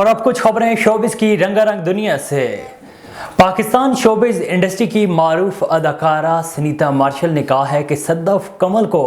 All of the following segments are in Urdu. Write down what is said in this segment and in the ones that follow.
اور اب کچھ خبریں شوبز کی رنگا رنگ دنیا سے۔ پاکستان شوبز انڈسٹری کی معروف اداکارہ سنیتا مارشل نے کہا ہے کہ صدف کمل کو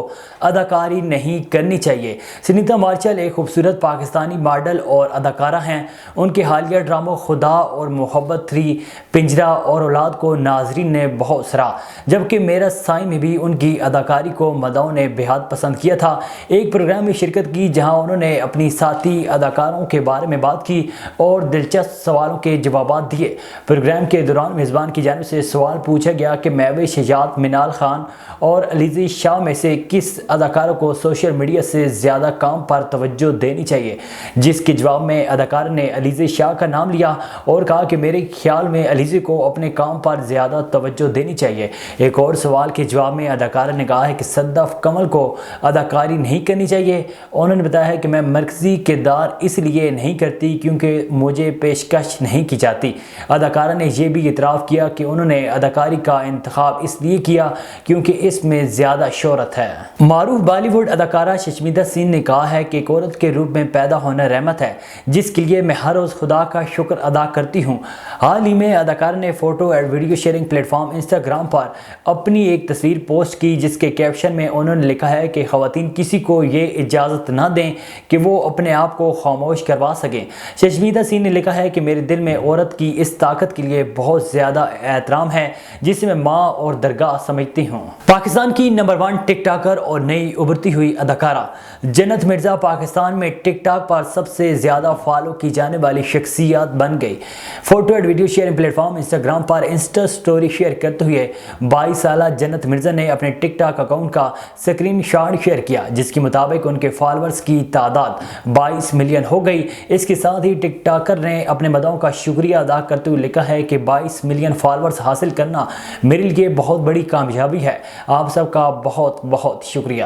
اداکاری نہیں کرنی چاہیے۔ سنیتا مارشل ایک خوبصورت پاکستانی ماڈل اور اداکارہ ہیں۔ ان کے حالیہ ڈراموں خدا اور محبت 3، پنجرہ اور اولاد کو ناظرین نے بہت سراہا، جبکہ میرا سائیں میں بھی ان کی اداکاری کو مداحوں نے بے حد پسند کیا تھا۔ ایک پروگرام میں شرکت کی جہاں انہوں نے اپنی ساتھی اداکاروں کے بارے میں بات کی اور دلچسپ سوالوں کے جوابات دیے۔ پروگرام کے دوران میزبان کی جانب سے سوال پوچھا گیا کہ مہوش شجاعت، منال خان اور علیزی شاہ میں سے کس اداکارہ کو سوشل میڈیا سے زیادہ کام پر توجہ دینی چاہیے، جس کے جواب میں اداکارہ نے علیزی شاہ کا نام لیا اور کہا کہ میرے خیال میں علیزی کو اپنے کام پر زیادہ توجہ دینی چاہیے۔ ایک اور سوال کے جواب میں اداکارہ نے کہا ہے کہ صدف کمل کو اداکاری نہیں کرنی چاہیے۔ انہوں نے بتایا ہے کہ میں مرکزی کردار اس لیے نہیں کرتی کیونکہ مجھے پیشکش نہیں کی جاتی۔ اداکارہ نے یہ بھی اعتراف کیا کہ انہوں نے اداکاری کا انتخاب اس لیے کیا کیونکہ اس میں زیادہ شہرت ہے۔ معروف بالی ووڈ اداکارہ ششمیتا سین نے کہا ہے کہ ایک عورت کے روپ میں پیدا ہونا رحمت ہے، جس کے لیے میں ہر روز خدا کا شکر ادا کرتی ہوں۔ حال ہی میں اداکارہ نے فوٹو اور video sharing platform Instagram پر اپنی ایک تصویر پوسٹ کی، جس کے کیپشن میں انہوں نے لکھا ہے کہ خواتین کسی کو یہ اجازت نہ دیں کہ وہ اپنے آپ کو خاموش کروا سکیں۔ ششمیتا سین نے لکھا ہے کہ میرے دل میں عورت کی اس طاقت کے لیے بہت زیادہ احترام ہے جسے میں ماں اور درگاہ سمجھتی ہوں۔ پاکستان کی نمبر 1 ٹک ٹاکر اور نئی ابھرتی ہوئی اداکارہ جنت مرزا پاکستان میں ٹک ٹاک پر سب سے زیادہ فالو کی جانے والی شخصیت بن گئی۔ فوٹو اور video sharing platform Instagram پر انسٹا سٹوری شیئر کرتے ہوئے 22 سالہ جنت مرزا نے اپنے ٹک ٹاک اکاؤنٹ کا سکرین شاٹ شیئر کیا، جس کے مطابق ان کے فالورز کی تعداد 22 ملین ہو گئی۔ اس کے ساتھ ہی ٹک ٹاکر نے اپنے مداحوں کا شکریہ ادا کرتے ہوئے لکھا ہے کہ 22 ملین فالورز حاصل کرنا میرے لیے بہت بڑی کامیابی ہے۔ آپ سب کا بہت بہت شکریہ۔